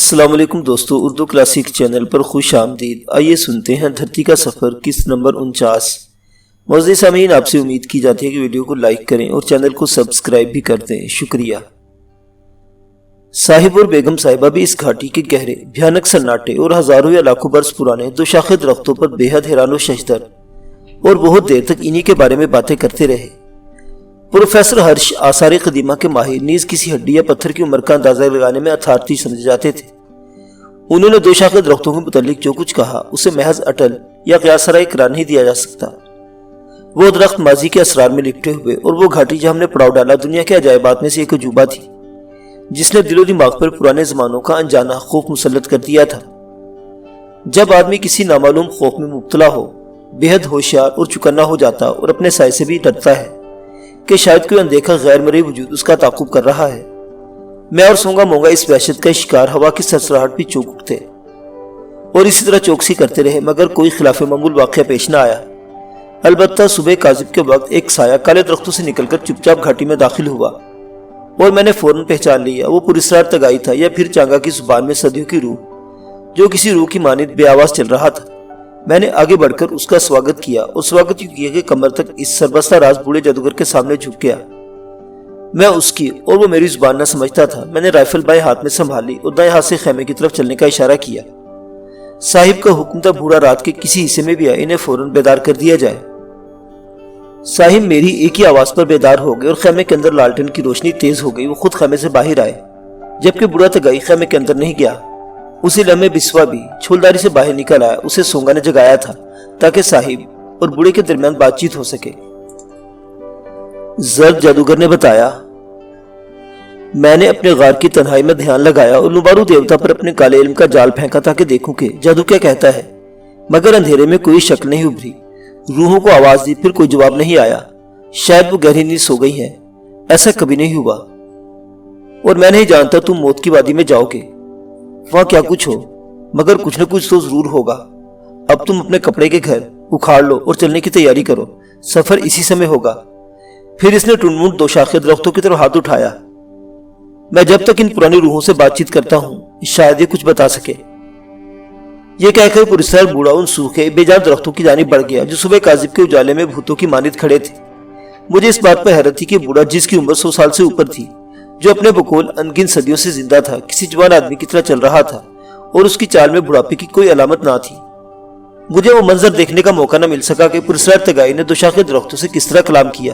السلام علیکم دوستو، اردو کلاسک چینل پر خوش آمدید۔ آئیے سنتے ہیں دھرتی کا سفر قسط نمبر 49۔ معزز سامعین، آپ سے امید کی جاتی ہے کہ ویڈیو کو لائک کریں اور چینل کو سبسکرائب بھی کر دیں، شکریہ۔ صاحب اور بیگم صاحبہ بھی اس گھاٹی کے گہرے بھیانک سناٹے اور ہزاروں یا لاکھوں برس پرانے دو شاخے درختوں پر بے حد حیران و ششدر اور بہت دیر تک انہی کے بارے میں باتیں کرتے رہے۔ پروفیسر ہرش آثار قدیمہ کے ماہر نیز کسی ہڈی یا پتھر کی عمر کا اندازہ لگانے میں اتھارٹی سمجھے جاتے تھے۔ انہوں نے دو شاخے درختوں کے متعلق جو کچھ کہا اسے محض اٹل یا قیاس رائے قرار نہیں دیا جا سکتا۔ وہ درخت ماضی کے اسرار میں لپٹے ہوئے اور وہ گھاٹی جہاں ہم نے پڑاؤ ڈالا دنیا کے عجائبات میں سے ایک عجوبہ تھی، جس نے دل و دماغ پر پرانے زمانوں کا انجانا خوف مسلط کر دیا تھا۔ جب آدمی کسی نامعلوم خوف میں مبتلا ہو، بے حد ہوشیار اور چکنا ہو جاتا اور اپنے سائے سے بھی ڈرتا ہے کہ شاید کوئی اندیکھا غیر مرئی وجود اس کا تعاقب کر رہا ہے، میں اور سونگا مونگا اس وحشت کا شکار ہوا کی سرسراہٹ بھی چونک اٹھتے اور اسی طرح چوکسی کرتے رہے، مگر کوئی خلاف معمول واقعہ پیش نہ آیا۔ البتہ صبح کاذب کے وقت ایک سایہ کالے درختوں سے نکل کر چپ چاپ گھاٹی میں داخل ہوا اور میں نے فوراً پہچان لیا وہ پراسرار تگائی تھا یا پھر چانگا کی زبان میں صدیوں کی روح، جو کسی روح کی مانند بے آواز چل رہا تھا۔ میں نے آگے بڑھ کر اس کا سواگت کیا اور سواگت یوں کیا کہ کمر تک اس سربستہ راز بوڑھے جادوگر کے سامنے جھک گیا۔ میں اس کی اور وہ میری زبان نہ سمجھتا تھا۔ میں نے رائفل بائیں ہاتھ میں سنبھالی اور دائیں ہاتھ سے خیمے کی طرف چلنے کا اشارہ کیا۔ صاحب کا حکم تھا بوڑھا رات کے کسی حصے میں بھی آئے انہیں فوراً بیدار کر دیا جائے۔ صاحب میری ایک ہی آواز پر بیدار ہو گئے اور خیمے کے اندر لالٹین کی روشنی تیز ہو گئی۔ وہ خود خیمے سے باہر آئے، جبکہ بوڑھا تگائی خیمے کے اندر نہیں گیا۔ اسی لمحے بسوا بھی چھولداری سے باہر نکل آیا۔ اسے سونگا نے جگایا تھا تاکہ صاحب اور بوڑھے کے درمیان بات چیت ہو سکے۔ زرد جادوگر نے بتایا، میں نے اپنے غار کی تنہائی میں دھیان لگایا اور لوبارو دیوتا پر اپنے کالے علم کا جال پھینکا تاکہ دیکھوں کہ جادو کیا کہتا ہے، مگر اندھیرے میں کوئی شکل نہیں ابھری۔ روحوں کو آواز دی، پھر کوئی جواب نہیں آیا۔ شاید وہ گہری نیند سو گئی ہیں، ایسا کبھی نہیں ہوا۔ اور میں نہیں جانتا تم موت کی وادی میں جاؤ گے، وہاں کیا کچھ ہو، مگر کچھ نہ کچھ تو ضرور ہوگا۔ اب تم اپنے کپڑے کے گھر اکھاڑ لو اور چلنے کی تیاری کرو، سفر اسی سمے ہوگا۔ پھر اس نے ٹنمن دو شاخے درختوں کی طرف ہاتھ اٹھایا۔ میں جب تک ان پرانی روحوں سے بات چیت کرتا ہوں شاید یہ کچھ بتا سکے۔ یہ کہہ کر پراسرار بوڑھا ان سوکھے بے جان درختوں کی جانب بڑھ گیا جو صبح کاذب کے اجالے میں بھوتوں کی مانند کھڑے تھے۔ مجھے اس بات پر حیرت تھی کہ بوڑھا، جس کی عمر 100 سال سے اوپر تھی، جو اپنے بقول انگن صدیوں سے زندہ تھا، کسی جوان آدمی کی طرح چل رہا تھا اور اس کی چال میں بڑھاپے کی کوئی علامت نہ تھی۔ مجھے وہ منظر دیکھنے کا موقع نہ مل سکا کہ پراسرار تگائی نے دو شاخے درختوں سے کس طرح کلام کیا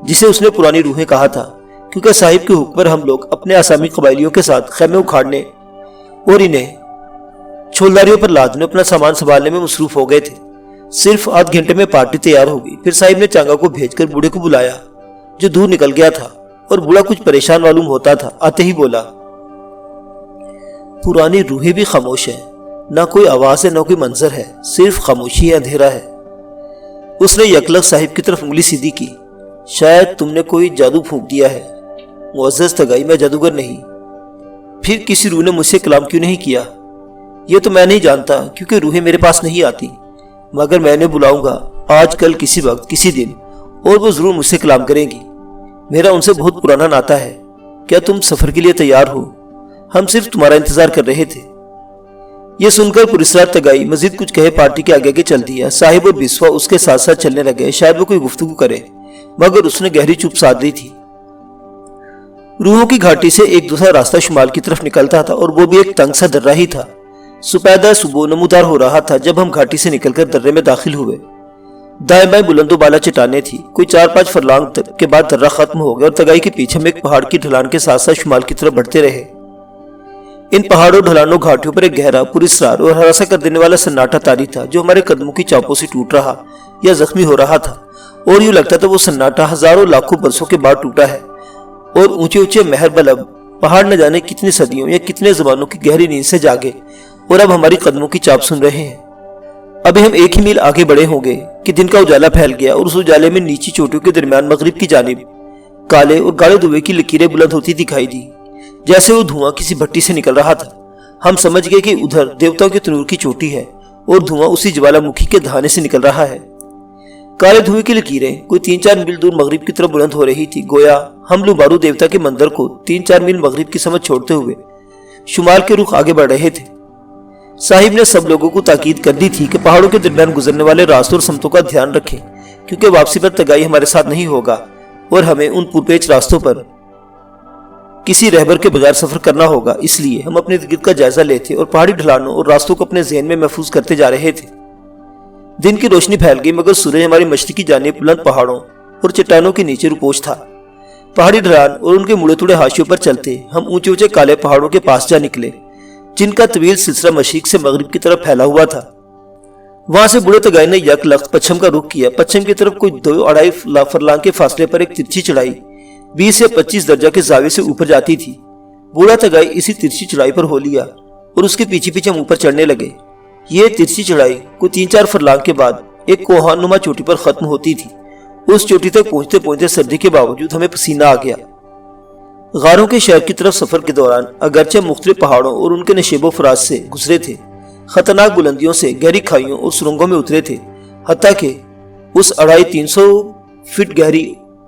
جسے اس نے پرانی روحیں کہا تھا، کیونکہ صاحب کے حکم پر ہم لوگ اپنے آسامی قبائلیوں کے ساتھ خیمے اکھاڑنے اور انہیں چھولداریوں پر لادنے اپنا سامان سنبھالنے میں مصروف ہو گئے تھے۔ صرف آدھ گھنٹے میں پارٹی تیار ہو گئی۔ پھر صاحب نے چانگا کو بھیج کر بوڑھے کو بلایا جو دور نکل گیا تھا، اور بوڑھا کچھ پریشان معلوم ہوتا تھا۔ آتے ہی بولا، پرانی روحیں بھی خاموش ہیں، نہ کوئی آواز ہے نہ کوئی منظر ہے، صرف خاموشی ہے، اندھیرا ہے۔ اس نے یکلق صاحب کی طرف انگلی سیدھی کی۔ شاید تم نے کوئی جادو پھونک دیا ہے معزز تگائی، میں جادوگر نہیں۔ پھر کسی روح نے مجھ سے کلام کیوں نہیں کیا؟ یہ تو میں نہیں جانتا، کیونکہ روحیں میرے پاس نہیں آتی، مگر میں انہیں بلاؤں گا آج کل کسی وقت کسی دن، اور وہ ضرور مجھ سے کلام کریں گی۔ میرا ان سے بہت پرانا ناتا ہے۔ کیا تم سفر کے لیے تیار ہو؟ ہم صرف تمہارا انتظار کر رہے تھے۔ یہ سن کر پراسرار تگائی مزید کچھ کہے پارٹی کے آگے چل دیا۔ صاحب اور بسوا اس کے ساتھ ساتھ چلنے لگے، شاید وہ کوئی گفتگو کرے، مگر اس نے گہری چپ سادھ لی تھی۔ روحوں کی گھاٹی سے ایک دوسرا راستہ شمال کی طرف نکلتا تھا، اور وہ بھی ایک تنگ سا درہ ہی تھا۔ سپیدہ صبح نمودار ہو رہا تھا جب ہم گھاٹی سے نکل کر درے میں داخل ہوئے۔ دائیں بائیں بلند و بالا چٹانیں تھی۔ کوئی 4-5 فرلانگ کے بعد درہ ختم ہو گیا اور تگائی کے پیچھے ہم ایک پہاڑ کی ڈھلان کے ساتھ ساتھ شمال کی طرف بڑھتے رہے۔ ان پہاڑوں ڈھلانوں گھاٹیوں پر ایک گہرا پراسرار اور ہراساں کر دینے والا سناٹا طاری تھا جو ہمارے قدموں کی چاپوں سے ٹوٹ رہا یا زخمی ہو رہا تھا، اور یوں لگتا تھا وہ سناٹا ہزاروں لاکھوں برسوں کے بعد ٹوٹا ہے، اور اونچے اونچے مہر بلب پہاڑ نہ جانے کتنی صدیوں یا کتنے زمانوں کی گہری نیند سے جاگے اور اب ہماری قدموں کی چاپ سن رہے ہیں۔ ابھی ہم 1 ہی میل آگے بڑھے ہوں گے کہ دن کا اجالا پھیل گیا، اور اس اجالے میں نیچی چوٹیوں کے درمیان مغرب کی جانب کالے اور گاڑے دھوئے کی لکیریں بلند ہوتی دکھائی دی، جیسے وہ دھواں کسی بھٹی سے نکل رہا تھا۔ ہم سمجھ گئے کہ ادھر دیوتاؤں کے تنور کی چوٹی ہے اور دھواں اسی جوالا مکھی کے دہانے سے نکل رہا ہے۔ کالے دھوئے کی لکیریں کوئی 3-4 میل دور مغرب کی طرف بلند ہو رہی تھی، گویا ہم لوبارو دیوتا کے مندر کو 3-4 میل مغرب کی سمت چھوڑتے ہوئے شمال کے رخ آگے بڑھ رہے تھے۔ صاحب نے سب لوگوں کو تاکید کر دی تھی کہ پہاڑوں کے درمیان گزرنے والے راستوں اور سمتوں کا دھیان رکھیں، کیونکہ واپسی پر تگائی ہمارے ساتھ نہیں ہوگا اور ہمیں ان پرپیچ راستوں پر کسی رہبر کے بغیر سفر کرنا ہوگا۔ اس لیے ہم اپنے ارد گرد کا جائزہ لیتے اور پہاڑی ڈھلانوں اور راستوں کو اپنے ذہن میں محفوظ کرتے جا رہے تھے۔ دن کی روشنی پھیل گئی، مگر سورج ہماری مشرقی جانب بلند پہاڑوں اور چٹانوں کے نیچے روپوش تھا۔ پہاڑی ڈھلان اور ان کے مڑے توڑے حاشیوں پر چلتے ہم اونچے اونچے کالے پہاڑوں کے پاس جا نکلے، جن کا طویل سلسلہ مشرق سے مغرب کی طرف پھیلا ہوا تھا۔ وہاں سے بوڑھے تگائی نے یک لخت پچھم کا رخ کیا۔ پچھم کی طرف کوئی 2.5 فرلانگ کے فاصلے پر ایک ترچھی چڑھائی 20 سے 25 درجہ کے زاویے سے اوپر جاتی تھی۔ بوڑھا تگائی اسی ترچھی چڑھائی پر ہو لیا اور اس کے پیچھے پیچھے ہم اوپر چڑھنے لگے۔ یہ ترچھی چڑھائی کوئی 3-4 فرلانگ کے بعد ایک کوہان نما چوٹی پر ختم ہوتی تھی۔ اس چوٹی تک پہنچتے پہنچتے سردی کے باوجود ہمیں پسینہ آ گیا۔ غاروں کے شہر کی طرف سفر کے دوران اگرچہ مختلف پہاڑوں اور ان کے نشیب و فراز سے گزرے تھے، خطرناک بلندیوں سے گہری کھائیوں اور سرنگوں میں اترے تھے، حتیٰ کہ اس 250-300 فٹ گہری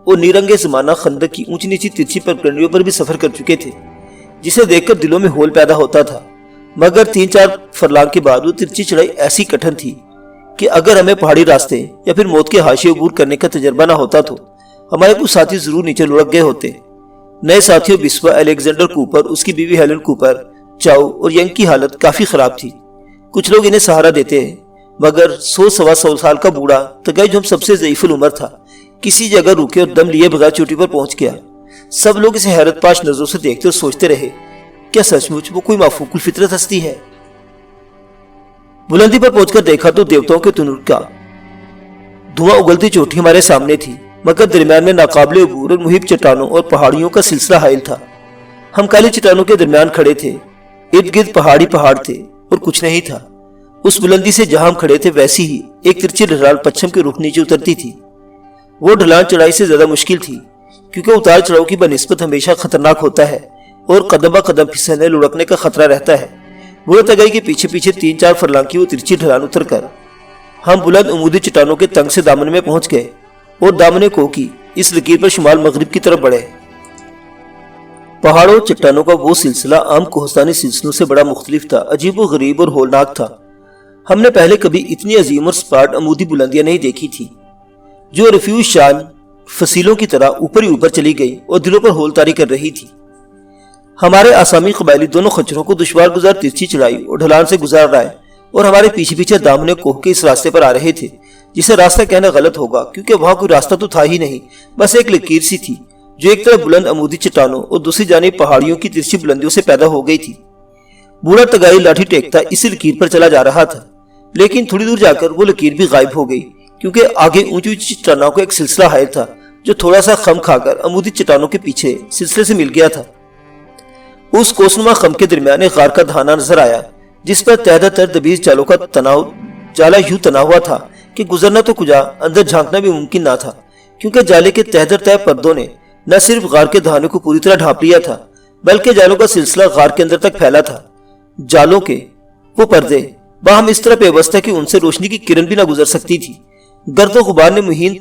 اور نیرنگے زمانہ خندق کی اونچی نیچی ترچھی پگڈنڈیوں پر بھی سفر کر چکے تھے، جسے دیکھ کر دلوں میں ہول پیدا ہوتا تھا۔ مگر 3-4 فرلانگ کے بعد وہ ترچھی چڑھائی ایسی کٹھن تھی کہ اگر ہمیں پہاڑی راستے یا پھر موت کے حاشیے عبور کرنے کا تجربہ نہ ہوتا تو ہمارے کچھ ساتھی ضرور نیچے لڑک گئے ہوتے۔ نئے ساتھیوں بسوا، الیگزینڈر کوپر، اس کی بیوی ہیلن کوپر، چاؤ اور ینگ کی حالت کافی خراب تھی۔ کچھ لوگ انہیں سہارا دیتے ہیں، مگر 100-125 سال کا بوڑھا تگائی جو ہم سب سے ضعیف العمر تھا، کسی جگہ رکے اور دم لیے بغیر چوٹی پر پہنچ گیا۔ سب لوگ اسے حیرت پاش نظروں سے دیکھتے اور سوچتے رہے، کیا سچ مچ وہ کوئی مافوق الفطرت ہستی ہے؟ بلندی پر پہنچ کر دیکھا تو دیوتاؤں کے تنور کا دھواں اگلتی چوٹی ہمارے سامنے تھی، مگر درمیان میں ناقابل عبور اور محیط چٹانوں اور پہاڑیوں کا سلسلہ حائل تھا۔ ہم کالی چٹانوں کے درمیان کھڑے تھے، ارد گرد پہاڑی پہاڑ تھے اور کچھ نہیں تھا۔ اس بلندی سے جہاں ہم کھڑے تھے ویسی ہی ایک ترچھی ڈھلان پچھم کے رخ نیچے اترتی تھی۔ وہ ڈھلان چڑھائی سے زیادہ مشکل تھی، کیونکہ اتار چڑھاؤ کی بنسبت ہمیشہ خطرناک ہوتا ہے اور قدم با قدم پھسلنے لڑکنے کا خطرہ رہتا ہے۔ بوڑھے تگائی کے پیچھے پیچھے 3-4 فرلانگ کی وہ ترچھی ڈھلان اتر کر ہم بلند عمودی چٹانوں کے تنگ سے دامن میں پہنچ گئے اور دامن کوہ کی اس لکیر پر شمال مغرب کی طرف بڑھے۔ پہاڑوں چٹانوں کا وہ سلسلہ عام کوہستانی سلسلوں سے بڑا مختلف تھا، عجیب و غریب اور ہولناک تھا۔ ہم نے پہلے کبھی اتنی عظیم اور سپاٹ عمودی بلندیاں نہیں دیکھی تھی، جو ریفیوج شان فصیلوں کی طرح اوپر ہی اوپر چلی گئی اور دلوں پر ہول طاری کر رہی تھی۔ ہمارے آسامی قبائلی دونوں خچروں کو دشوار گزار ترچھی چڑھائی اور ڈھلان سے گزار رہا ہے اور ہمارے پیچھے پیچھے دامن کوہ کے اس راستے پر آ رہے تھے، جسے راستہ کہنا غلط ہوگا کیونکہ وہاں کوئی راستہ تو تھا ہی نہیں، بس ایک لکیر سی تھی جو ایک طرف بلند عمودی چٹانوں اور دوسری جانب پہاڑیوں کی ترچھی بلندیوں سے پیدا ہو گئی تھی۔ بوڑھا تگائی لاٹھی ٹیکتا اسی لکیر پر چلا جا رہا تھا، لیکن تھوڑی دور جا کر وہ لکیر بھی غائب ہو گئی، کیونکہ آگے اونچی اونچی چٹانوں کا ایک سلسلہ حائل تھا جو تھوڑا سا خم کھا کر عمودی چٹانوں کے پیچھے سلسلے سے مل گیا تھا۔ اس کوسنما خم کے درمیان ایک غار کا دھانہ نظر آیا، جس پر تہدہ تر دبیز جالوں کا جالا یوں تنا ہوا تھا کہ گزرنا تو کجا اندر جھانکنا بھی ممکن نہ تھا، کیونکہ جالے کے تہہ در تہہ پردوں نے نہ صرف غار کے دھانے کو پوری طرح ڈھانپ لیا تھا، بلکہ جالوں کا سلسلہ غار کے اندر تک پھیلا تھا۔ جالوں کے وہ پردے باہم اس طرح پیوست ہے کہ ان سے روشنی کی کرن بھی نہ گزر سکتی تھی۔ گرد و غبار نے مہین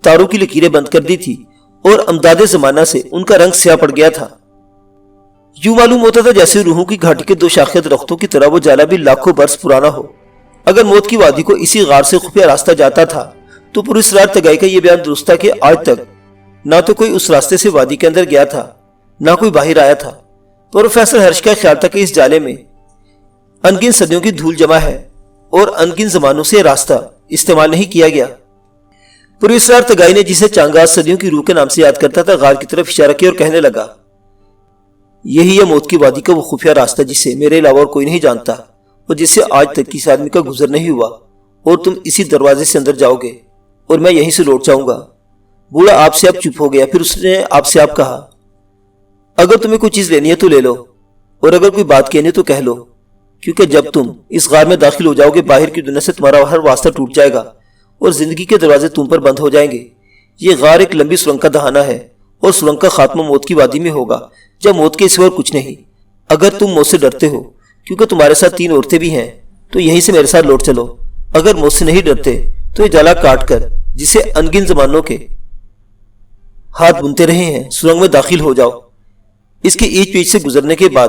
تاروں کی لکیریں بند کر دی تھی اور امداد زمانہ سے ان کا رنگ سیاہ پڑ گیا تھا۔ یوں معلوم ہوتا تھا جیسے روحوں کی گھاٹی کے 2 شاخیہ درختوں کی طرح وہ جالا بھی لاکھوں برس پرانا ہو۔ اگر موت کی وادی کو اسی غار سے خفیہ راستہ جاتا تھا تو پراسرار تگائی کا یہ بیان درست تھا کہ آج تک نہ تو کوئی اس راستے سے وادی کے اندر گیا تھا، نہ کوئی باہر آیا تھا۔ پروفیسر ہرش کا خیال تھا کہ اس جالے میں انگن صدیوں کی دھول جمع ہے اور انگن زمانوں سے راستہ استعمال نہیں کیا گیا۔ پراسرار تگائی نے جسے چانگاز صدیوں کی روح کے نام سے یاد کرتا تھا غار کی طرف اشارہ کیا اور کہنے لگا، یہی ہے موت کی وادی کا وہ خفیہ راستہ جسے میرے علاوہ اور کوئی نہیں جانتا اور جس سے آج تک کسی آدمی کا گزر نہیں ہوا، اور تم اسی دروازے سے اندر جاؤ گے اور میں یہیں سے لوٹ جاؤں گا۔ بوڑھا آپ سے اب چپ ہو گیا، پھر اس نے آپ سے آپ کہا، اگر تمہیں کوئی چیز لینی ہے تو لے لو، اور اگر کوئی بات کہنی تو کہہ لو، کیونکہ جب تم اس غار میں داخل ہو جاؤ گے باہر کی دنیا سے تمہارا ہر واسطہ ٹوٹ جائے گا اور زندگی کے دروازے تم پر بند ہو جائیں گے۔ یہ غار ایک لمبی سرنگ کا دہانہ ہے اور سرنگ کا خاتمہ موت کی وادی میں ہوگا، جب موت کے سوا اور کچھ نہیں۔ اگر تم موت سے ڈرتے ہو کیونکہ تمہارے ساتھ 3 عورتیں بھی ہیں تو یہیں سے میرے ساتھ لوٹ چلو، اگر موت سے نہیں ڈرتے تو یہ جالا کاٹ کر جسے انگن زمانوں کے ہاتھ بنتے رہے ہیں سرنگ میں داخل ہو جاؤ۔ اس کے ایچ پیچ سے گزرنے کے بعد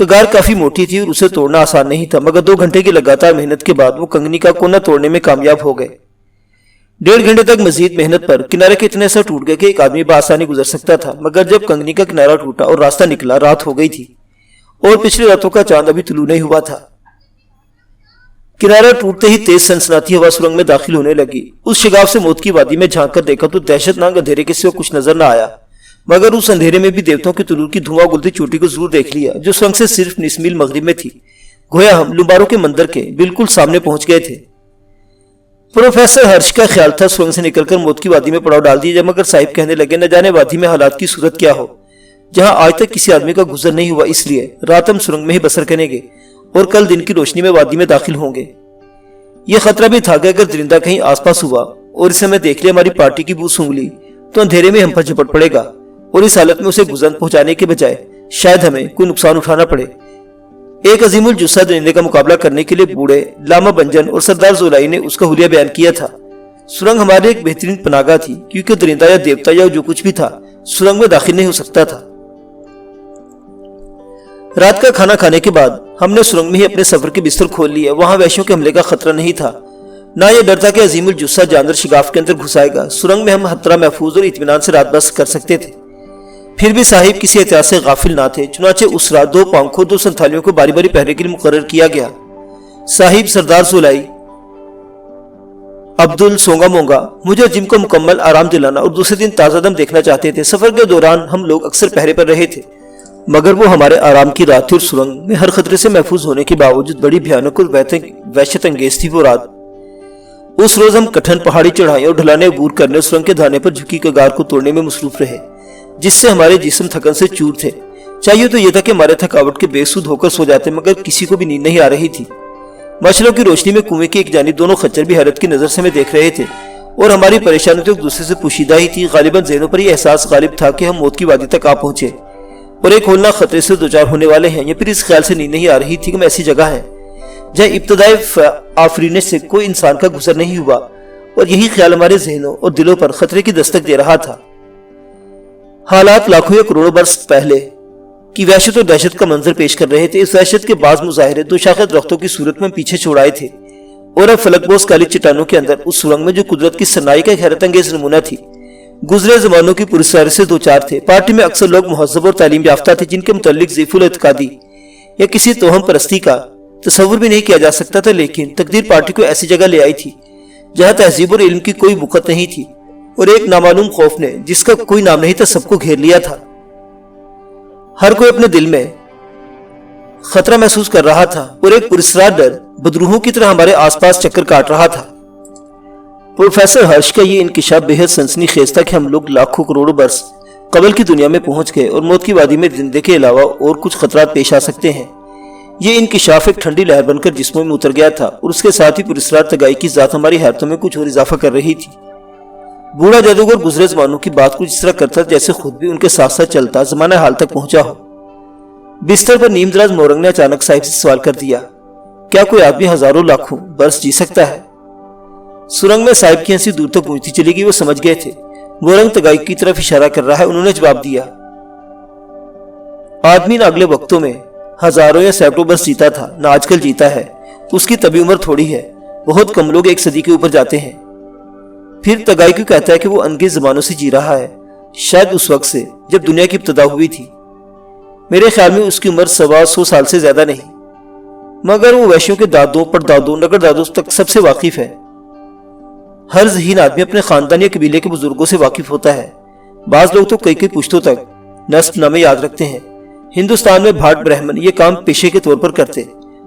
کگار کافی موٹی تھی اور اسے توڑنا آسان نہیں تھا، مگر 2 گھنٹے کی لگاتار محنت کے بعد وہ کنگنی کا کونا توڑنے میں کامیاب ہو گئے۔ 1.5 گھنٹے تک مزید محنت پر کنارے کے اتنے سا ٹوٹ گئے کہ ایک آدمی بآسانی گزر سکتا تھا، مگر جب کنگنی کا کنارہ ٹوٹا اور راستہ نکلا، رات ہو گئی تھی اور پچھلی راتوں کا چاند ابھی طلوع نہیں ہوا تھا۔ کنارہ ٹوٹتے ہی تیز سنسناتی ہوا سرنگ میں داخل ہونے لگی۔ اس شگاف سے موت کی وادی میں جھانک کر دیکھا تو دہشت ناک اندھیرے کے سوا کچھ نظر نہ آیا، مگر اس اندھیرے میں بھی دیوتوں کے طلوع کی دھواں گلتی چوٹی کو ضرور دیکھ لیا، جو سرنگ سے صرف 19 میل مغرب میں تھی۔ گویا ہم لمباروں کے مندر کے بالکل سامنے پہنچ گئے تھے۔ پروفیسر ہرش کا خیال تھا سرنگ سے نکل کر موت کی وادی میں پڑاؤ ڈال دیا جائے، مگر صاحب کہنے لگے نہ جانے وادی میں حالات کی صورت کیا ہو، جہاں آج تک کسی آدمی کا گزر نہیں ہوا، اس لیے رات ہم سرنگ میں ہی بسر کریں گے اور کل دن کی روشنی میں وادی میں داخل ہوں گے۔ یہ خطرہ بھی تھا کہ اگر درندہ کہیں آس پاس ہوا اور اسے ہمیں دیکھ لے ہماری پارٹی کی بو سونگھ لی تو اندھیرے میں ہم پر جھپٹ پڑے گا اور اس حالت میں اسے گزر پہنچانے کے بجائے شاید ہمیں کوئی نقصان اٹھانا پڑے۔ ایک عظیم الجثہ درندے کا مقابلہ کرنے کے لیے بوڑھے لاما بنجن اور سردار زولائی نے اس کا حلیہ بیان کیا تھا۔ سرنگ ہمارے ایک بہترین پناہگاہ تھی، کیونکہ درندہ یا دیوتا یا جو کچھ بھی تھا سرنگ میں داخل نہیں ہو سکتا تھا۔ رات کا کھانا کھانے کے بعد ہم نے سرنگ میں ہی اپنے سفر کے بستر کھول لیا۔ وہاں وحشیوں کے حملے کا خطرہ نہیں تھا، نہ یہ ڈر تھا کہ عظیم الجثہ جاندار شگاف کے اندر گھس آئے گا۔ سرنگ میں ہم خطرہ محفوظ اور اطمینان سے رات بس کر سکتے تھے۔ پھر بھی صاحب کسی احتیاط سے غافل نہ تھے، چنانچہ اس رات 2 پانکھوں 2 سنتھالیوں کو باری باری پہرے کے لیے مقرر کیا گیا۔ صاحب، سردار زولائی، عبدل، سونگا مونگا مجھے جم کو مکمل آرام دلانا اور دوسرے دن تازہ دم دیکھنا چاہتے تھے۔ سفر کے دوران ہم لوگ اکثر پہرے پر رہے تھے، مگر وہ ہمارے آرام کی رات تھی اور سرنگ میں ہر خطرے سے محفوظ ہونے کے باوجود بڑی بھیانک اور وحشت انگیز تھی وہ رات۔ اس روز ہم کٹھن پہاڑی چڑھائیں اور ڈھلانے عبور کرنے سرنگ کے دھانے پر جھکی کگار کو توڑنے میں مصروف رہے، جس سے ہمارے جسم تھکن سے چور تھے۔ چاہیے تو یہ تھا کہ ہمارے تھکاوٹ کے بے سود ہو کر سو جاتے، مگر کسی کو بھی نیند نہیں آ رہی تھی۔ مشلوں کی روشنی میں کنویں کی ایک جانب دونوں خچر بھی حیرت کی نظر سے ہمیں دیکھ رہے تھے اور ہماری پریشانی تو ایک دوسرے سے پوشیدہ ہی تھی۔ غالباً ذہنوں پر یہ احساس غالب تھا کہ ہم موت کی وادی تک آ پہنچے اور ایک ہولناک خطرے سے دوچار ہونے والے ہیں، یا پھر اس خیال سے نیند نہیں آ رہی تھی کہ ہم ایسی جگہ ہیں جہاں ابتدائی آفرینش سے کوئی انسان کا گزر نہیں ہوا، اور یہی خیال ہمارے ذہنوں اور دلوں پر خطرے کی دستک دے رہا تھا۔ حالات لاکھوں یا کروڑوں برس پہلے کی وحشت اور دہشت کا منظر پیش کر رہے تھے۔ اس وحشت کے بعض مظاہرے 2 شاخہ درختوں کی صورت میں پیچھے چھوڑائے تھے، اور اب فلک بوس کالی چٹانوں کے اندر اس سرنگ میں جو قدرت کی صناعی کا حیرت انگیز نمونہ تھی، گزرے زمانوں کی پرسراری سے 2-4 تھے۔ پارٹی میں اکثر لوگ مہذب اور تعلیم یافتہ تھے، جن کے متعلق ضعیف الاعتقادی یا کسی توہم پرستی کا تصور بھی نہیں کیا جا سکتا تھا، لیکن تقدیر پارٹی کو ایسی جگہ لے آئی تھی جہاں تہذیب اور علم کی کوئی بقعت نہیں تھی، اور ایک نامعلوم خوف نے جس کا کوئی نام نہیں تھا سب کو گھیر لیا تھا۔ ہر کوئی اپنے دل میں خطرہ محسوس کر رہا تھا، اور ایک پراسرار ڈر بدروحوں کی طرح ہمارے آس پاس چکر کاٹ رہا تھا۔ پروفیسر ہرش کا یہ انکشاف بے حد سنسنی خیز تھا کہ ہم لوگ لاکھوں کروڑوں برس قبل کی دنیا میں پہنچ گئے اور موت کی وادی میں زندے کے علاوہ اور کچھ خطرات پیش آ سکتے ہیں۔ یہ انکشاف ایک ٹھنڈی لہر بن کر جسموں میں اتر گیا تھا، اور اس کے ساتھ ہی پراسرار تگائی کی ذات ہماری حیرتوں میں کچھ اور اضافہ کر رہی تھی۔ بوڑھا جادوگر گزرے زمانوں کی بات کچھ اس طرح کرتا جیسے خود بھی ان کے ساتھ ساتھ چلتا زمانہ حال تک پہنچا ہو۔ بستر پر نیم دراز مورنگ نے اچانک صاحب سے سوال کر دیا، کیا کوئی آدمی ہزاروں لاکھوں برس جی سکتا ہے؟ سرنگ میں صاحب کی ہنسی دور تک گونجتی چلی گئی۔ وہ سمجھ گئے تھے مورنگ تگائی کی طرف اشارہ کر رہا ہے۔ انہوں نے جواب دیا، آدمی نہ اگلے وقتوں میں ہزاروں یا سینکڑوں برس جیتا تھا، نہ آج کل جیتا ہے۔ اس کی طبی عمر تھوڑی ہے، بہت کم لوگ 1 صدی کے اوپر جاتے ہیں۔ پھر تگائی کیوں کہتا ہے کہ وہ انگیز زمانوں سے جی رہا ہے؟ شاید اس وقت سے جب دنیا کی ابتدا ہوئی تھی۔ میرے خیال میں اس کی عمر 100 سال سے زیادہ نہیں، مگر وہ وحشیوں کے دادوں پردادوں نگر دادوں تک سب سے واقف ہے۔ ہر ذہین آدمی اپنے خاندان یا قبیلے کے بزرگوں سے واقف ہوتا ہے۔ بعض لوگ تو کئی پشتوں تک نسب نامے یاد رکھتے ہیں۔ ہندوستان میں بھاٹ برہمن یہ کام پیشے کے طور پر کرتے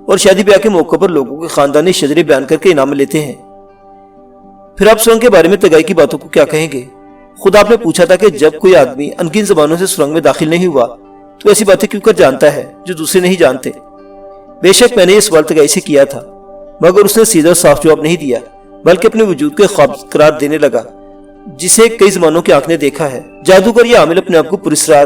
اور شادی بیاہ کے موقع پر لوگوں کے خاندانی شجرے بیان کر کے انعام لیتے ہیں۔ پھر آپ سرنگ کے بارے میں تگائی کی باتوں کو کیا کہیں گے؟ خود آپ نے پوچھا تھا کہ جب کوئی آدمی انگن زبانوں سے سرنگ میں داخل نہیں ہوا تو ایسی باتیں کیوں کر جانتا ہے جو دوسرے نہیں جانتے؟ بے شک میں نے یہ سوال تگائی سے کیا تھا، مگر اس نے سیدھا صاف جواب نہیں دیا، بلکہ اپنے وجود کو خواب قرار دینے لگا جسے کئی زمانوں کی آنکھ نے دیکھا ہے۔ جادوگر یا عامل اپنے آپ کو پراسرار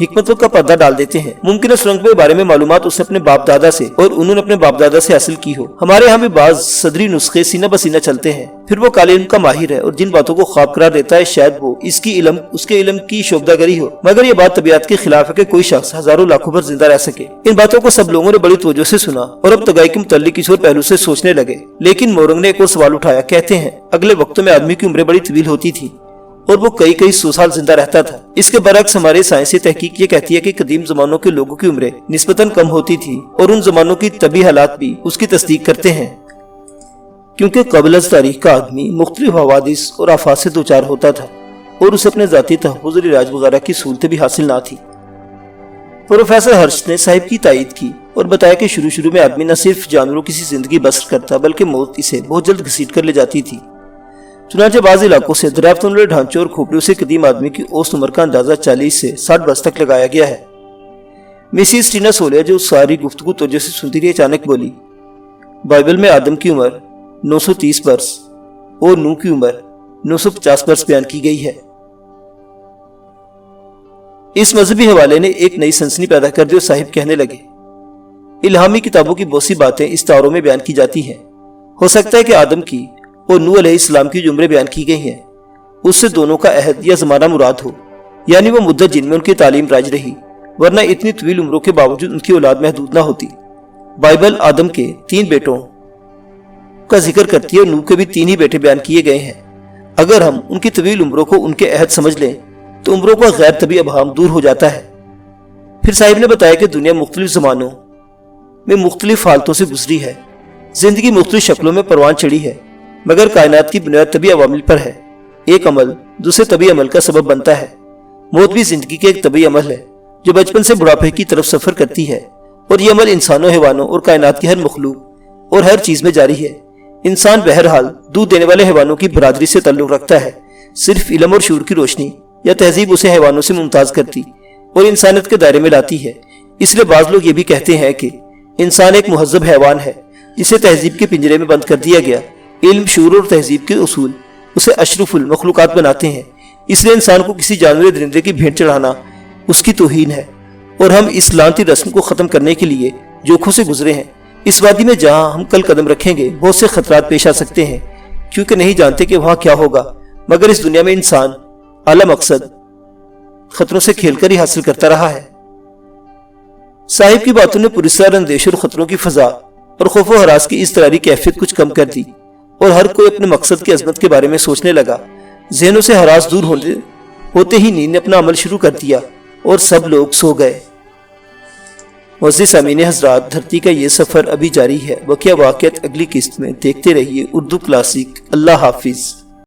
حکمتوں کا پردہ ڈال دیتے ہیں۔ ممکن ہے سرنگ کے بارے میں معلومات اسے اپنے باپ دادا سے اور انہوں نے اپنے باپ دادا سے حاصل کی ہو۔ ہمارے ہاں بھی بعض صدری نسخے سینہ بسینہ چلتے ہیں۔ پھر وہ کالے علم کا ماہر ہے اور جن باتوں کو خواب قرار دیتا ہے شاید وہ اس کے علم کی شعبدہ گری ہو، مگر یہ بات طبیعت کے خلاف ہے کہ کوئی شخص ہزاروں لاکھوں پر زندہ رہ سکے۔ ان باتوں کو سب لوگوں نے بڑی توجہ سے سنا اور اب تگائی کے متعلق کسی اور پہلو سے سوچنے لگے۔ لیکن مورنگ نے ایک اور سوال اٹھایا۔ کہتے ہیں اگلے وقتوں میں آدمی کی عمریں بڑی طویل ہوتی تھی اور وہ کئی 100 سال زندہ رہتا تھا۔ اس کے برعکس ہمارے سائنسی تحقیق یہ کہتی ہے کہ قدیم زمانوں کے لوگوں کی عمریں نسبتاً کم ہوتی تھی اور ان زمانوں کی طبی حالات بھی اس کی تصدیق کرتے ہیں، کیونکہ قبل از تاریخ کا آدمی مختلف حوادث اور آفات سے دوچار ہوتا تھا اور اسے اپنے ذاتی تحفظ اور علاج وغیرہ کی سہولتیں بھی حاصل نہ تھی۔ پروفیسر ہرش نے صاحب کی تائید کی اور بتایا کہ شروع میں آدمی نہ صرف جانوروں کی سی زندگی بسر کرتا بلکہ موت اسے بہت جلد گھسیٹ کر لے جاتی تھی۔ چنانچہ بعض علاقوں سے دریافت ہونے والے ڈھانچوں اور کھوپڑیوں سے قدیم آدمی کی اوسط عمر کا اندازہ 40 سے 60 برس تک لگایا گیا ہے۔ مسز ٹینا سولیا جو ساری گفتگو توجہ سے سنتی رہی اچانک بولی، بائبل میں آدم کی عمر 930 برس اور نوح کی عمر 950 برس بیان کی گئی ہے۔ اس مذہبی حوالے نے ایک نئی سنسنی پیدا کر دی اور صاحب کہنے لگے، الہامی کتابوں کی بہت سی باتیں اس تاروں میں بیان کی جاتی ہیں۔ ہو سکتا ہے کہ آدم کی اور نوح علیہ السلام کی جو عمریں بیان کی گئی ہیں اس سے دونوں کا عہد یا زمانہ مراد ہو، یعنی وہ مدت جن میں ان کی تعلیم رائج رہی، ورنہ اتنی طویل عمروں کے باوجود ان کی اولاد محدود نہ ہوتی۔ بائبل آدم کے 3 بیٹوں کا ذکر کرتی ہے اور نوح کے بھی 3 ہی بیٹے بیان کیے گئے ہیں۔ اگر ہم ان کی طویل عمروں کو ان کے عہد سمجھ لیں تو عمروں کا غیر طبی ابہام دور ہو جاتا ہے۔ پھر صاحب نے بتایا کہ دنیا مختلف زمانوں میں مختلف حالتوں سے گزری ہے، زندگی مختلف شکلوں میں پروان چڑھی ہے، مگر کائنات کی بنیاد طبی عوامل پر ہے۔ ایک عمل دوسرے طبی عمل کا سبب بنتا ہے۔ موت بھی زندگی کے ایک طبی عمل ہے جو بچپن سے بڑھاپے کی طرف سفر کرتی ہے، اور یہ عمل انسانوں، حیوانوں اور کائنات کی ہر مخلوق اور ہر چیز میں جاری ہے۔ انسان بہرحال دودھ دینے والے حیوانوں کی برادری سے تعلق رکھتا ہے۔ صرف علم اور شعور کی روشنی یا تہذیب اسے حیوانوں سے ممتاز کرتی اور انسانیت کے دائرے میں لاتی ہے۔ اس لیے بعض لوگ یہ بھی کہتے ہیں کہ انسان ایک مہذب حیوان ہے جسے تہذیب کے پنجرے میں بند کر دیا گیا۔ علم، شعور اور تہذیب کے اصول اسے اشرف المخلوقات بناتے ہیں، اس لیے انسان کو کسی جانور درندے کی بھیٹ چڑھانا اس کی توہین ہے، اور ہم اس لعنتی رسم کو ختم کرنے کے لیے جوکھوں سے گزرے ہیں۔ اس وادی میں جہاں ہم کل قدم رکھیں گے بہت سے خطرات پیش آ سکتے ہیں، کیونکہ نہیں جانتے کہ وہاں کیا ہوگا، مگر اس دنیا میں انسان اعلیٰ مقصد خطروں سے کھیل کر ہی حاصل کرتا رہا ہے۔ صاحب کی باتوں نے پراسرار اندیشوں اور خطروں کی فضا اور خوف و ہراس کی اضطراری کیفیت کچھ کم کر دی، اور ہر کوئی اپنے مقصد کی عظمت کے بارے میں سوچنے لگا۔ ذہنوں سے ہراس دور ہوتے ہی نیند نے اپنا عمل شروع کر دیا اور سب لوگ سو گئے۔ معزز سامعین حضرات، دھرتی کا یہ سفر ابھی جاری ہے۔ بقیہ واقعات اگلی قسط میں دیکھتے رہیے اردو کلاسک۔ اللہ حافظ۔